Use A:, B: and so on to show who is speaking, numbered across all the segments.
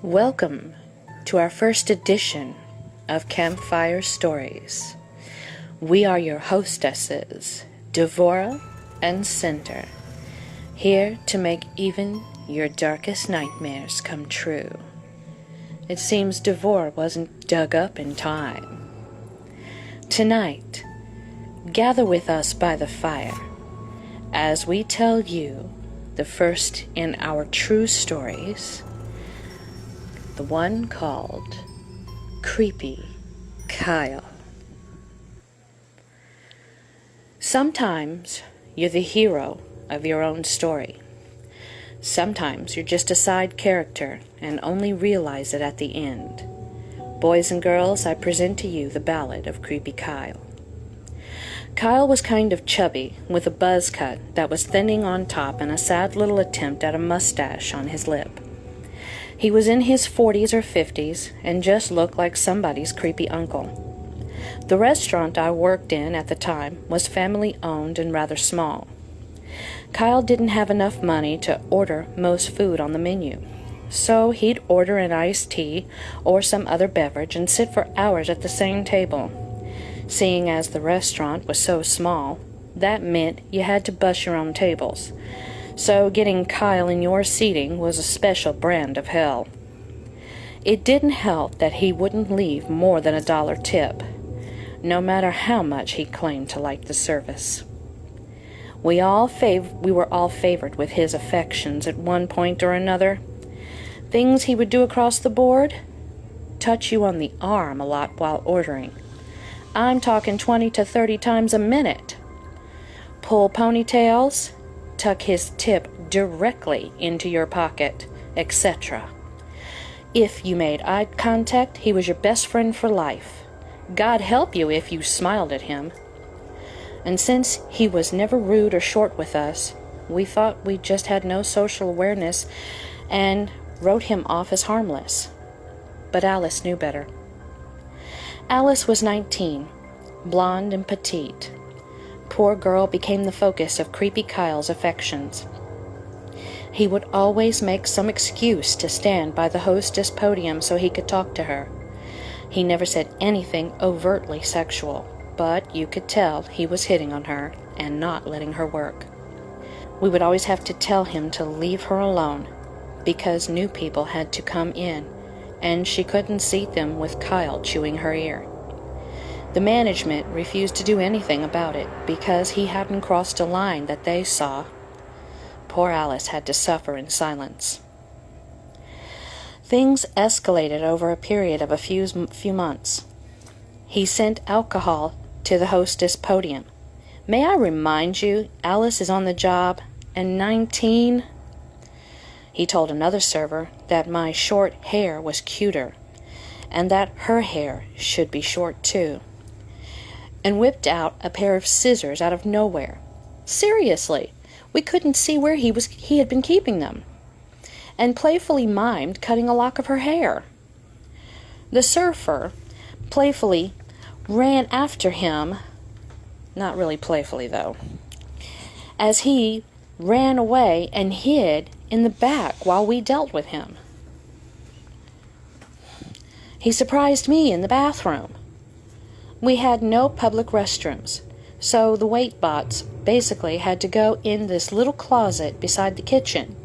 A: Welcome to our first edition of Campfire Stories. We are your hostesses, Devora and Cinder, here to make even your darkest nightmares come true. It seems Devora wasn't dug up in time. Tonight, gather with us by the fire as we tell you the first in our true stories, the one called Creepy Kyle. Sometimes you're the hero of your own story. Sometimes you're just a side character and only realize it at the end. Boys and girls, I present to you the ballad of Creepy Kyle. Kyle was kind of chubby, with a buzz cut that was thinning on top and a sad little attempt at a mustache on his lip. He was in his 40s or 50s and just looked like somebody's creepy uncle. The restaurant I worked in at the time was family-owned and rather small. Kyle didn't have enough money to order most food on the menu, so he'd order an iced tea or some other beverage and sit for hours at the same table. Seeing as the restaurant was so small, that meant you had to bus your own tables. So getting Kyle in your seating was a special brand of hell. It didn't help that he wouldn't leave more than $1 tip, no matter how much he claimed to like the service. We were all favored with his affections at one point or another. Things he would do across the board: touch you on the arm a lot while ordering. I'm talking 20 to 30 times a minute. Pull ponytails, tuck his tip directly into your pocket, etc. If you made eye contact, he was your best friend for life. God help you if you smiled at him. And since he was never rude or short with us, we thought we just had no social awareness and wrote him off as harmless. But Alice knew better. Alice was 19, blonde and petite. Poor girl became the focus of Creepy Kyle's affections. He would always make some excuse to stand by the hostess podium so he could talk to her. He never said anything overtly sexual, but you could tell he was hitting on her and not letting her work. We would always have to tell him to leave her alone because new people had to come in, and she couldn't seat them with Kyle chewing her ear. The management refused to do anything about it because he hadn't crossed a line that they saw. Poor Alice had to suffer in silence. Things escalated over a period of a few months. He sent alcohol to the hostess podium. May I remind you, Alice is on the job and 19? He told another server that my short hair was cuter and that her hair should be short too, and whipped out a pair of scissors out of nowhere. Seriously, we couldn't see where he had been keeping them, and playfully mimed cutting a lock of her hair. The surfer playfully ran after him, not really playfully though, as he ran away and hid in the back while we dealt with him. He surprised me in the bathroom. We had no public restrooms, so the waitbots basically had to go in this little closet beside the kitchen.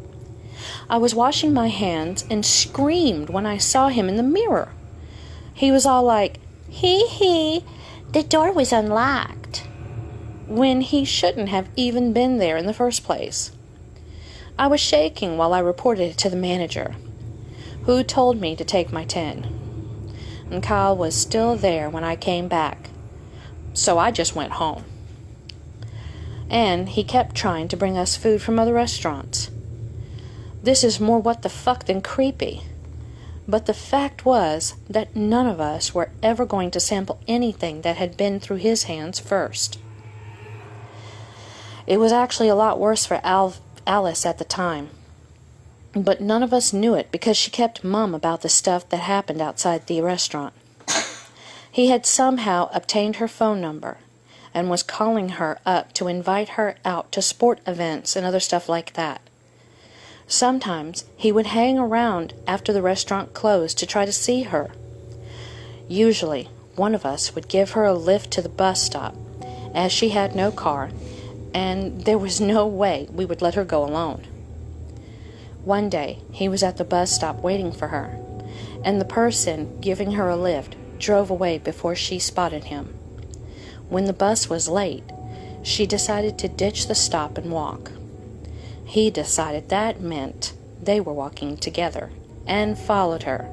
A: I was washing my hands and screamed when I saw him in the mirror. He was all like, "Hee, the door was unlocked," when he shouldn't have even been there in the first place. I was shaking while I reported it to the manager, who told me to take my 10. And Kyle was still there when I came back, so I just went home. And he kept trying to bring us food from other restaurants. This is more what the fuck than creepy. But the fact was that none of us were ever going to sample anything that had been through his hands first. It was actually a lot worse for Alice at the time. But none of us knew it because she kept mum about the stuff that happened outside the restaurant. He had somehow obtained her phone number and was calling her up to invite her out to sport events and other stuff like that. Sometimes he would hang around after the restaurant closed to try to see her. Usually, one of us would give her a lift to the bus stop, as she had no car, and there was no way we would let her go alone. One day, he was at the bus stop waiting for her, and the person giving her a lift drove away before she spotted him. When the bus was late, she decided to ditch the stop and walk. He decided that meant they were walking together and followed her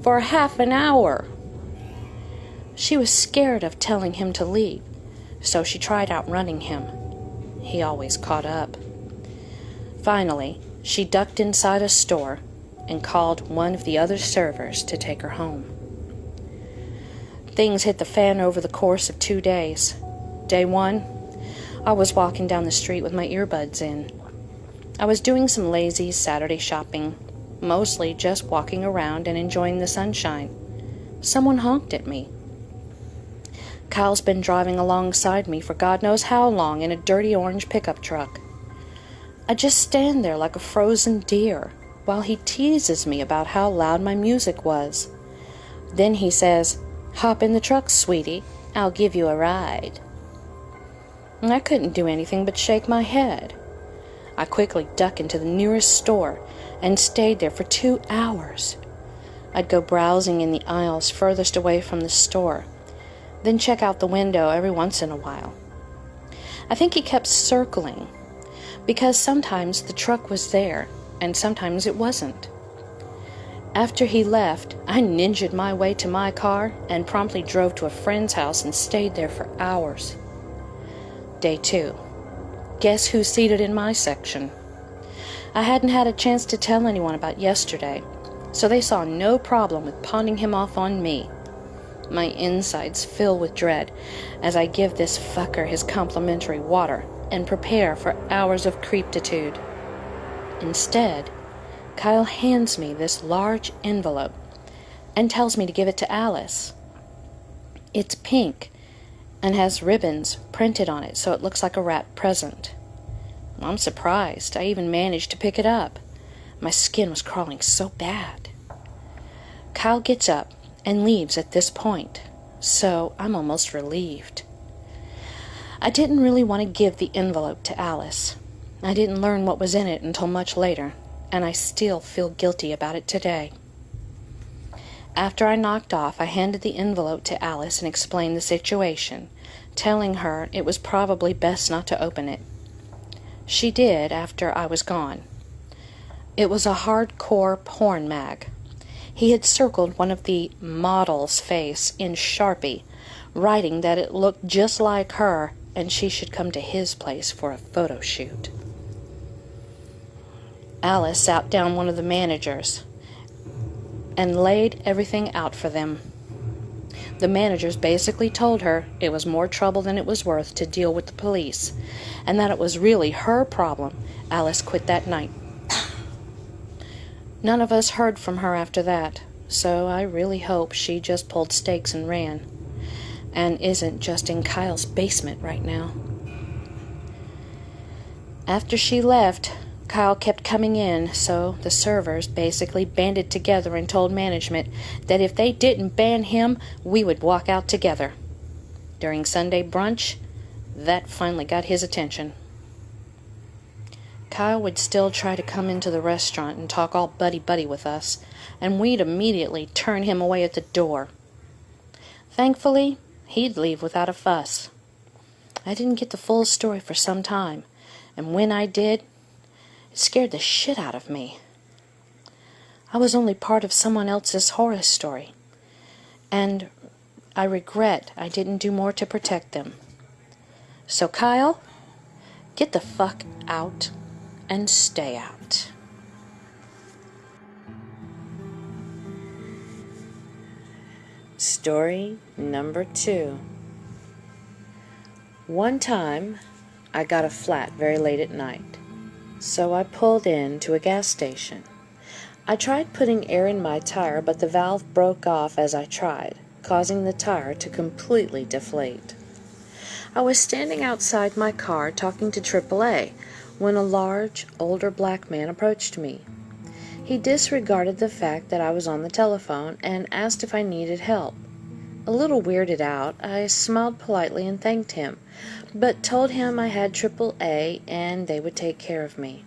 A: for half an hour. She was scared of telling him to leave, so she tried outrunning him. He always caught up. Finally, she ducked inside a store and called one of the other servers to take her home. Things hit the fan over the course of 2 days. Day 1, I was walking down the street with my earbuds in. I was doing some lazy Saturday shopping, mostly just walking around and enjoying the sunshine. Someone honked at me. Kyle's been driving alongside me for God knows how long in a dirty orange pickup truck. I just stand there like a frozen deer while he teases me about how loud my music was. Then he says, "Hop in the truck, sweetie. I'll give you a ride." I couldn't do anything but shake my head. I quickly ducked into the nearest store and stayed there for 2 hours. I'd go browsing in the aisles furthest away from the store, then check out the window every once in a while. I think he kept circling, because sometimes the truck was there and sometimes it wasn't. After he left, I ninja'd my way to my car and promptly drove to a friend's house and stayed there for hours. Day 2. Guess who's seated in my section? I hadn't had a chance to tell anyone about yesterday, so they saw no problem with pawning him off on me. My insides fill with dread as I give this fucker his complimentary water and prepare for hours of creeptitude. Instead, Kyle hands me this large envelope and tells me to give it to Alice. It's pink and has ribbons printed on it so it looks like a wrapped present. I'm surprised I even managed to pick it up. My skin was crawling so bad. Kyle gets up and leaves at this point, so I'm almost relieved. I didn't really want to give the envelope to Alice. I didn't learn what was in it until much later, and I still feel guilty about it today. After I knocked off, I handed the envelope to Alice and explained the situation, telling her it was probably best not to open it. She did after I was gone. It was a hardcore porn mag. He had circled one of the model's face in Sharpie, writing that it looked just like her and she should come to his place for a photo shoot. Alice sat down one of the managers and laid everything out for them. The managers basically told her it was more trouble than it was worth to deal with the police, and that it was really her problem. Alice quit that night. None of us heard from her after that, so I really hope she just pulled stakes and ran, and isn't just in Kyle's basement right now. After she left, Kyle kept coming in, so the servers basically banded together and told management that if they didn't ban him, we would walk out together. During Sunday brunch, that finally got his attention. Kyle would still try to come into the restaurant and talk all buddy-buddy with us, and we'd immediately turn him away at the door. Thankfully, he'd leave without a fuss. I didn't get the full story for some time, and when I did, it scared the shit out of me. I was only part of someone else's horror story, and I regret I didn't do more to protect them. So Kyle, get the fuck out and stay out. Story number 2. One time, I got a flat very late at night. So I pulled in to a gas station. I tried putting air in my tire, but the valve broke off as I tried, causing the tire to completely deflate. I was standing outside my car talking to AAA when a large, older black man approached me. He disregarded the fact that I was on the telephone and asked if I needed help. A little weirded out, I smiled politely and thanked him, but told him I had AAA and they would take care of me.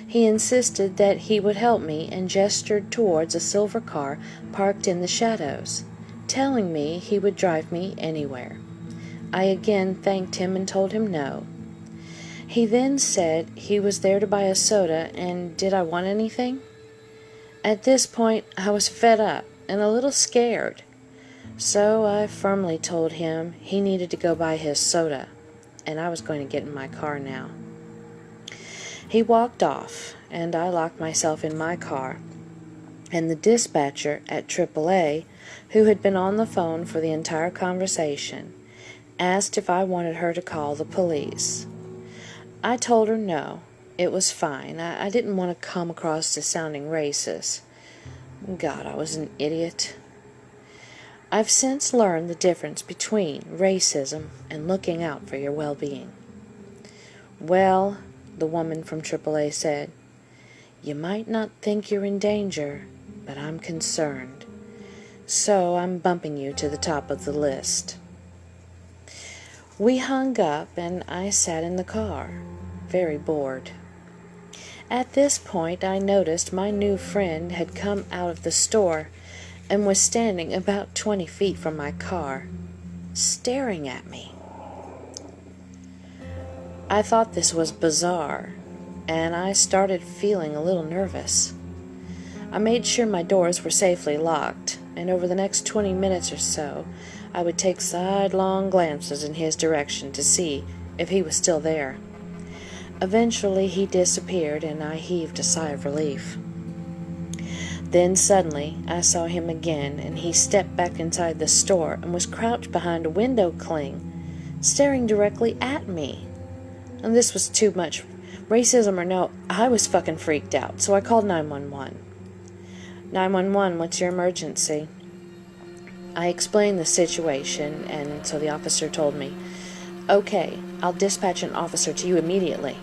A: He insisted that he would help me and gestured towards a silver car parked in the shadows, telling me he would drive me anywhere. I again thanked him and told him no. He then said he was there to buy a soda and did I want anything? At this point, I was fed up and a little scared, so I firmly told him he needed to go buy his soda, and I was going to get in my car now. He walked off, and I locked myself in my car, and the dispatcher at AAA, who had been on the phone for the entire conversation, asked if I wanted her to call the police. I told her no, it was fine. I didn't want to come across as sounding racist. God, I was an idiot. I've since learned the difference between racism and looking out for your well-being. Well, the woman from AAA said, you might not think you're in danger, but I'm concerned. So I'm bumping you to the top of the list. We hung up and I sat in the car, very bored. At this point I noticed my new friend had come out of the store and was standing about 20 feet from my car, staring at me. I thought this was bizarre, and I started feeling a little nervous. I made sure my doors were safely locked, and over the next 20 minutes or so, I would take sidelong glances in his direction to see if he was still there. Eventually he disappeared, and I heaved a sigh of relief. Then suddenly I saw him again, and he stepped back inside the store and was crouched behind a window cling, staring directly at me. And this was too much. Racism or no, I was fucking freaked out, so I called 911. 911, what's your emergency? I explained the situation, and so the officer told me, okay, I'll dispatch an officer to you immediately.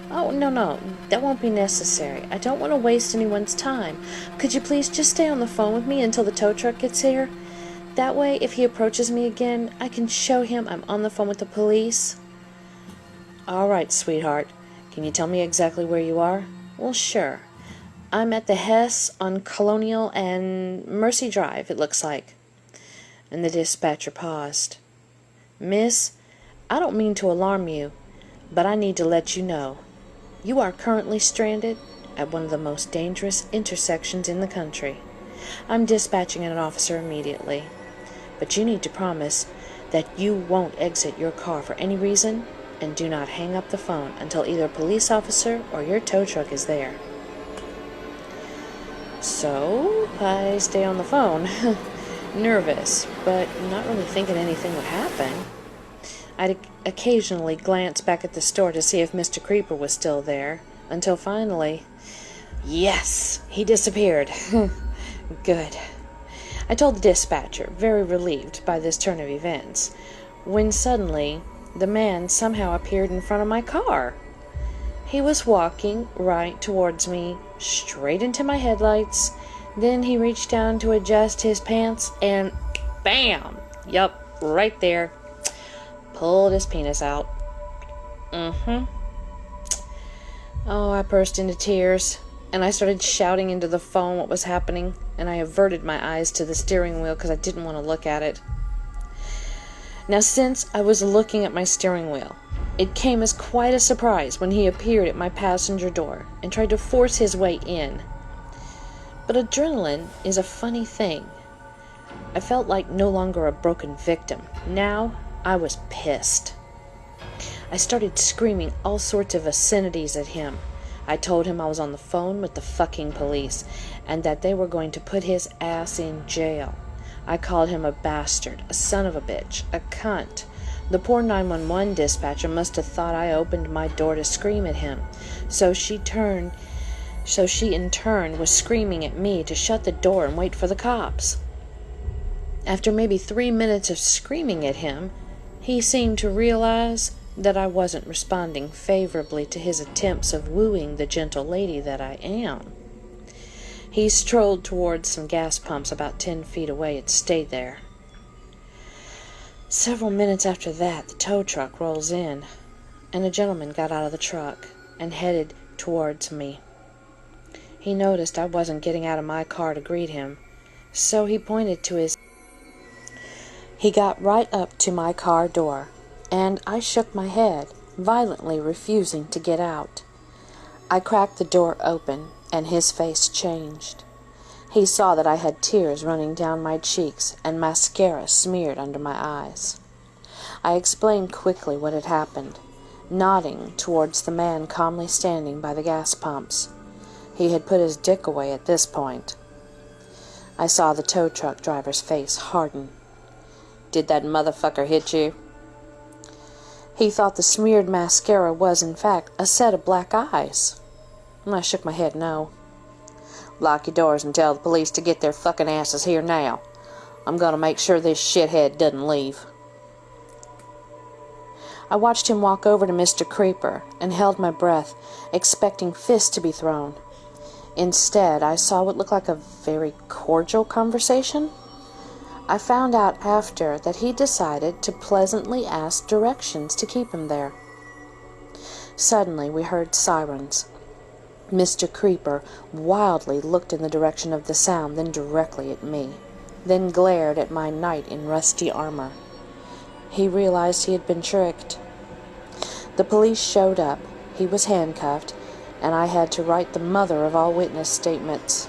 A: Oh, no, that won't be necessary. I don't want to waste anyone's time. Could you please just stay on the phone with me until the tow truck gets here? That way, if he approaches me again, I can show him I'm on the phone with the police. All right, sweetheart. Can you tell me exactly where you are? Well, sure. I'm at the Hess on Colonial and Mercy Drive, it looks like. And the dispatcher paused. Miss, I don't mean to alarm you, but I need to let you know. You are currently stranded at one of the most dangerous intersections in the country. I'm dispatching an officer immediately, but you need to promise that you won't exit your car for any reason and do not hang up the phone until either a police officer or your tow truck is there. So, I stay on the phone, nervous, but not really thinking anything would happen. I'd occasionally glance back at the store to see if Mr. Creeper was still there, until finally, yes, he disappeared. Good. I told the dispatcher, very relieved by this turn of events, when suddenly the man somehow appeared in front of my car. He was walking right towards me, straight into my headlights. Then he reached down to adjust his pants and bam! Yup, right there. Pulled his penis out. Oh, I burst into tears, and I started shouting into the phone what was happening, and I averted my eyes to the steering wheel because I didn't want to look at it. Now, since I was looking at my steering wheel, it came as quite a surprise when he appeared at my passenger door and tried to force his way in. But adrenaline is a funny thing. I felt like no longer a broken victim. Now, I was pissed. I started screaming all sorts of obscenities at him. I told him I was on the phone with the fucking police and that they were going to put his ass in jail. I called him a bastard, a son of a bitch, a cunt. The poor 911 dispatcher must have thought I opened my door to scream at him. So she in turn was screaming at me to shut the door and wait for the cops. After maybe 3 minutes of screaming at him, he seemed to realize that I wasn't responding favorably to his attempts of wooing the gentle lady that I am. He strolled towards some gas pumps about 10 feet away and stayed there. Several minutes after that, the tow truck rolls in, and a gentleman got out of the truck and headed towards me. He noticed I wasn't getting out of my car to greet him, so he pointed to his... He got right up to my car door, and I shook my head, violently refusing to get out. I cracked the door open, and his face changed. He saw that I had tears running down my cheeks and mascara smeared under my eyes. I explained quickly what had happened, nodding towards the man calmly standing by the gas pumps. He had put his dick away at this point. I saw the tow truck driver's face harden. "Did that motherfucker hit you?" He thought the smeared mascara was, in fact, a set of black eyes. I shook my head no. "Lock your doors and tell the police to get their fucking asses here now. I'm gonna make sure this shithead doesn't leave." I watched him walk over to Mr. Creeper and held my breath, expecting fists to be thrown. Instead, I saw what looked like a very cordial conversation. I found out after that he decided to pleasantly ask directions to keep him there. Suddenly, we heard sirens. Mr. Creeper wildly looked in the direction of the sound, then directly at me, then glared at my knight in rusty armor. He realized he had been tricked. The police showed up, he was handcuffed, and I had to write the mother of all witness statements.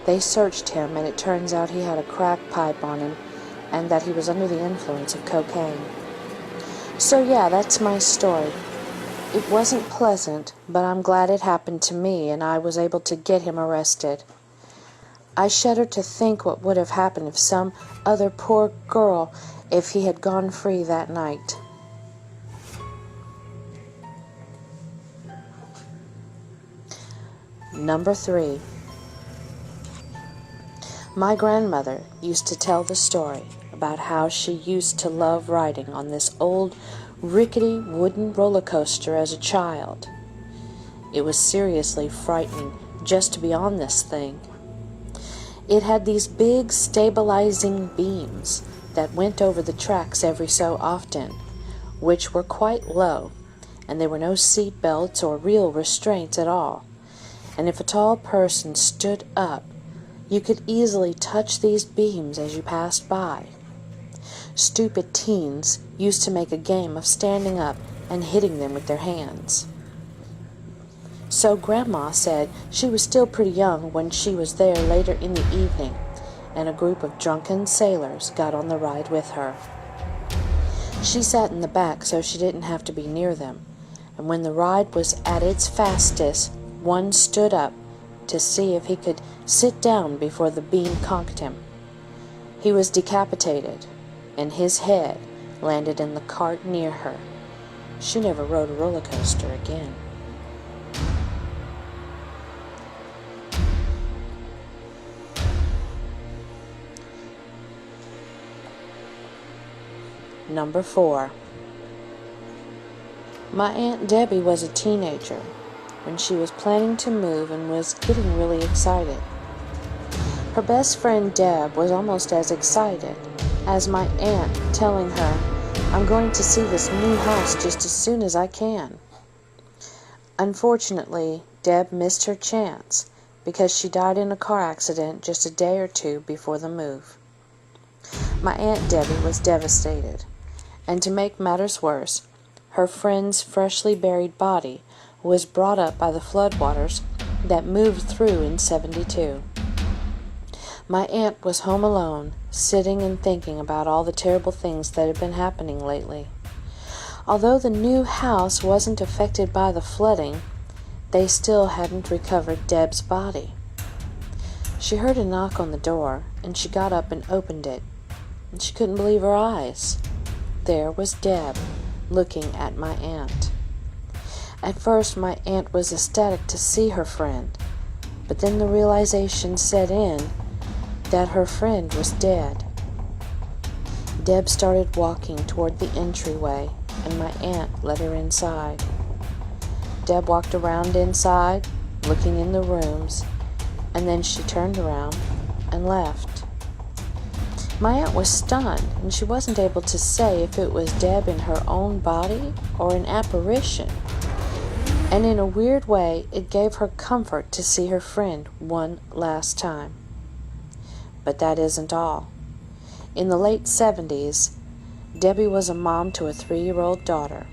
A: They searched him, and it turns out he had a crack pipe on him, and that he was under the influence of cocaine. So yeah, that's my story. It wasn't pleasant, but I'm glad it happened to me, and I was able to get him arrested. I shudder to think what would have happened if some other poor girl, if he had gone free that night. Number 3. My grandmother used to tell the story about how she used to love riding on this old, rickety wooden roller coaster as a child. It was seriously frightening just to be on this thing. It had these big stabilizing beams that went over the tracks every so often, which were quite low, and there were no seat belts or real restraints at all. And if a tall person stood up, you could easily touch these beams as you passed by. Stupid teens used to make a game of standing up and hitting them with their hands. So Grandma said she was still pretty young when she was there later in the evening, and a group of drunken sailors got on the ride with her. She sat in the back so she didn't have to be near them, and when the ride was at its fastest, one stood up to see if he could sit down before the beam conked him. He was decapitated, and his head landed in the cart near her. She never rode a roller coaster again. Number 4. My Aunt Debbie was a teenager when she was planning to move and was getting really excited. Her best friend Deb was almost as excited as my aunt, telling her, "I'm going to see this new house just as soon as I can." Unfortunately, Deb missed her chance because she died in a car accident just a day or two before the move. My Aunt Debbie was devastated, and to make matters worse, her friend's freshly buried body was brought up by the floodwaters that moved through in '72. My aunt was home alone, sitting and thinking about all the terrible things that had been happening lately. Although the new house wasn't affected by the flooding, they still hadn't recovered Deb's body. She heard a knock on the door, and she got up and opened it, and she couldn't believe her eyes. There was Deb, looking at my aunt. At first, my aunt was ecstatic to see her friend, but then the realization set in that her friend was dead. Deb started walking toward the entryway, and my aunt let her inside. Deb walked around inside, looking in the rooms, and then she turned around and left. My aunt was stunned, and she wasn't able to say if it was Deb in her own body or an apparition. And in a weird way, it gave her comfort to see her friend one last time. But that isn't all. In the late 70s, Debbie was a mom to a 3-year-old daughter.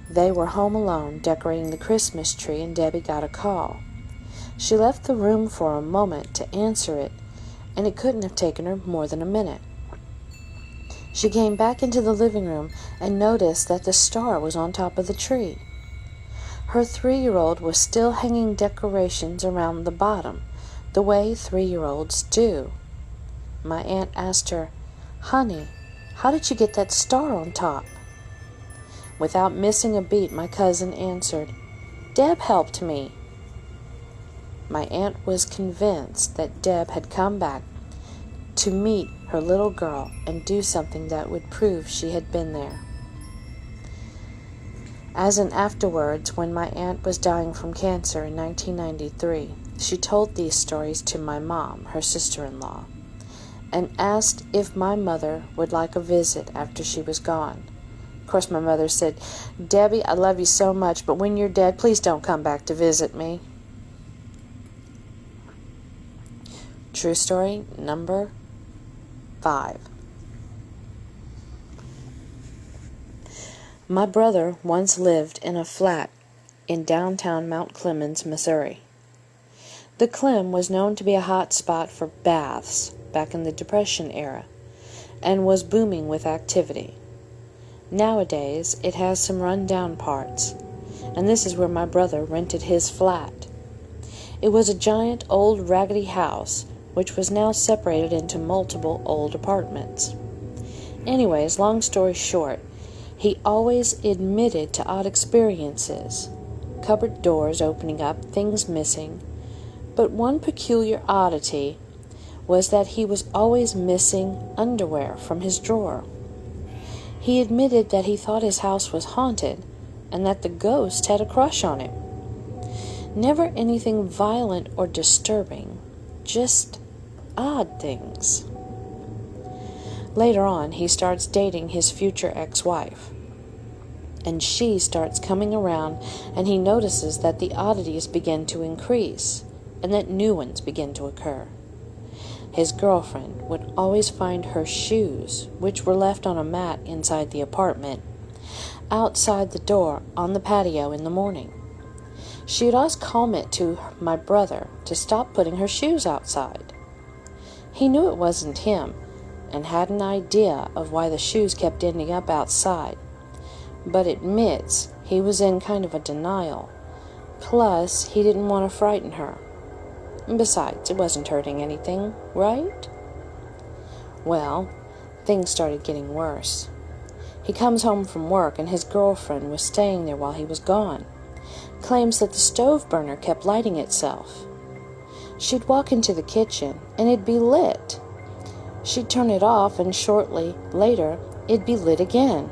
A: They were home alone decorating the Christmas tree, and Debbie got a call. She left the room for a moment to answer it, and it couldn't have taken her more than a minute. She came back into the living room and noticed that the star was on top of the tree. Her 3-year-old was still hanging decorations around the bottom, the way 3-year-olds do. My aunt asked her, "Honey, how did you get that star on top?" Without missing a beat, my cousin answered, "Deb helped me." My aunt was convinced that Deb had come back to meet her little girl and do something that would prove she had been there. As in afterwards, when my aunt was dying from cancer in 1993, she told these stories to my mom, her sister-in-law, and asked if my mother would like a visit after she was gone. Of course, my mother said, "Debbie, I love you so much, but when you're dead, please don't come back to visit me." True story number 5. My brother once lived in a flat in downtown Mount Clemens, Missouri. The Clem was known to be a hot spot for baths back in the Depression era and was booming with activity. Nowadays, it has some run-down parts, and this is where my brother rented his flat. It was a giant old raggedy house which was now separated into multiple old apartments. Anyways, long story short, he always admitted to odd experiences, cupboard doors opening up, things missing, but one peculiar oddity was that he was always missing underwear from his drawer. He admitted that he thought his house was haunted and that the ghost had a crush on him. Never anything violent or disturbing, just odd things. Later on, he starts dating his future ex-wife, and she starts coming around, and he notices that the oddities begin to increase and that new ones begin to occur. His girlfriend would always find her shoes, which were left on a mat inside the apartment, outside the door on the patio in the morning. She would always comment to my brother to stop putting her shoes outside. He knew it wasn't him and had an idea of why the shoes kept ending up outside, but admits he was in kind of a denial. Plus, he didn't want to frighten her. Besides, it wasn't hurting anything, right? Well, things started getting worse. He comes home from work, and his girlfriend was staying there while he was gone. Claims that the stove burner kept lighting itself. She'd walk into the kitchen, and it'd be lit. She'd turn it off, and shortly later, it'd be lit again.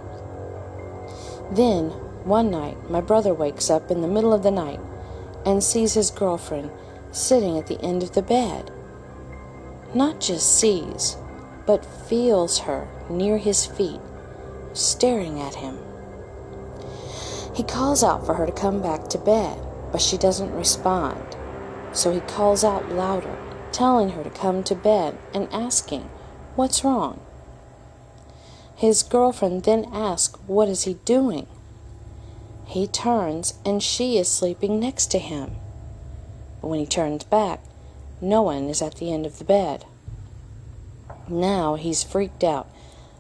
A: Then, one night, my brother wakes up in the middle of the night and sees his girlfriend sitting at the end of the bed. Not just sees, but feels her near his feet, staring at him. He calls out for her to come back to bed, but she doesn't respond. So he calls out louder, telling her to come to bed and asking, "What's wrong?" His girlfriend then asks, "What is he doing?" He turns, and she is sleeping next to him. But when he turns back, no one is at the end of the bed. Now he's freaked out,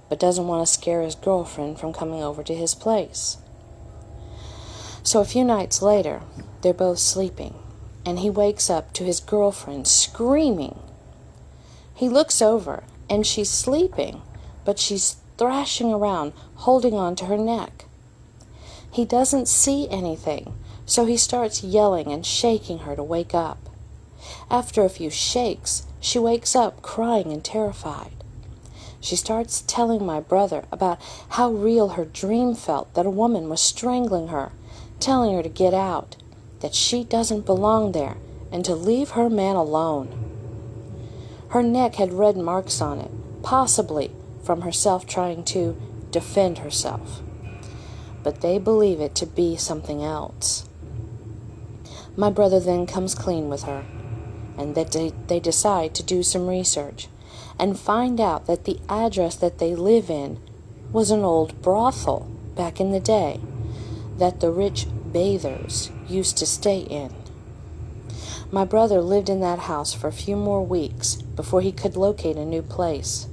A: but doesn't want to scare his girlfriend from coming over to his place. So a few nights later, they're both sleeping, and he wakes up to his girlfriend screaming. He looks over, and she's sleeping, but she's thrashing around, holding on to her neck. He doesn't see anything, so he starts yelling and shaking her to wake up. After a few shakes, she wakes up crying and terrified. She starts telling my brother about how real her dream felt, that a woman was strangling her, telling her to get out, that she doesn't belong there, and to leave her man alone. Her neck had red marks on it, possibly from herself trying to defend herself. But they believe it to be something else. My brother then comes clean with her, and that they decide to do some research and find out that the address that they live in was an old brothel back in the day that the rich bathers used to stay in. My brother lived in that house for a few more weeks before he could locate a new place.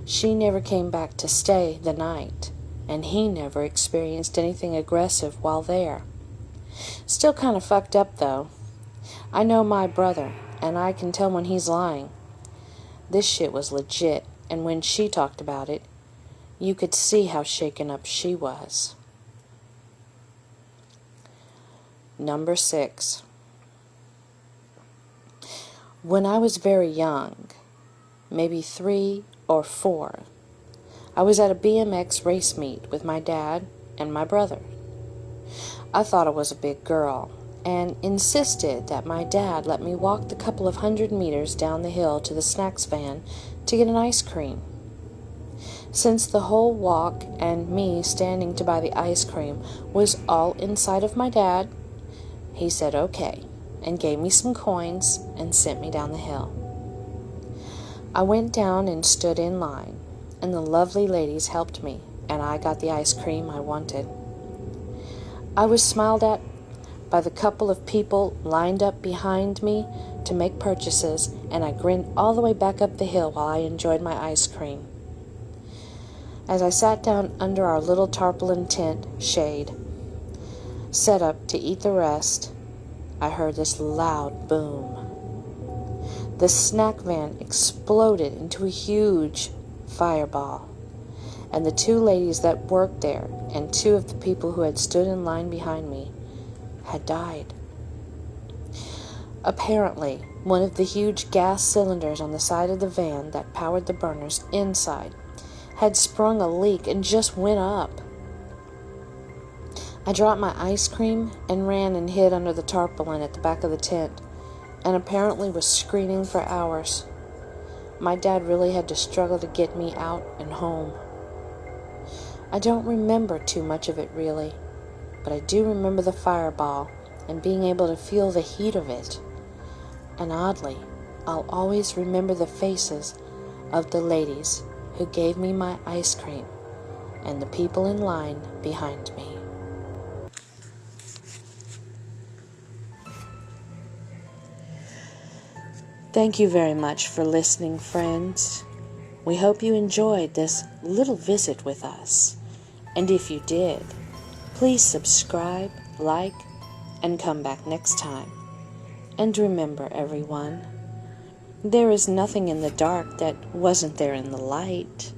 A: She never came back to stay the night, and he never experienced anything aggressive while there. Still kind of fucked up, though. I know my brother, and I can tell when he's lying. This shit was legit, and when she talked about it, you could see how shaken up she was. Number 6. When I was very young, maybe 3 or 4, I was at a BMX race meet with my dad and my brother. I thought I was a big girl and insisted that my dad let me walk the couple of 100 meters down the hill to the snacks van to get an ice cream. Since the whole walk and me standing to buy the ice cream was all inside of my dad, he said okay and gave me some coins and sent me down the hill. I went down and stood in line, and the lovely ladies helped me, and I got the ice cream I wanted. I was smiled at by the couple of people lined up behind me to make purchases, and I grinned all the way back up the hill while I enjoyed my ice cream. As I sat down under our little tarpaulin tent shade, set up to eat the rest, I heard this loud boom. The snack van exploded into a huge fireball, and the 2 ladies that worked there and 2 of the people who had stood in line behind me had died. Apparently, one of the huge gas cylinders on the side of the van that powered the burners inside had sprung a leak and just went up. I dropped my ice cream and ran and hid under the tarpaulin at the back of the tent, and apparently was screaming for hours. My dad really had to struggle to get me out and home. I don't remember too much of it really, but I do remember the fireball and being able to feel the heat of it. And oddly, I'll always remember the faces of the ladies who gave me my ice cream and the people in line behind me. Thank you very much for listening, friends. We hope you enjoyed this little visit with us. And if you did, please subscribe, like, and come back next time. And remember, everyone, there is nothing in the dark that wasn't there in the light.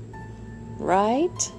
A: Right?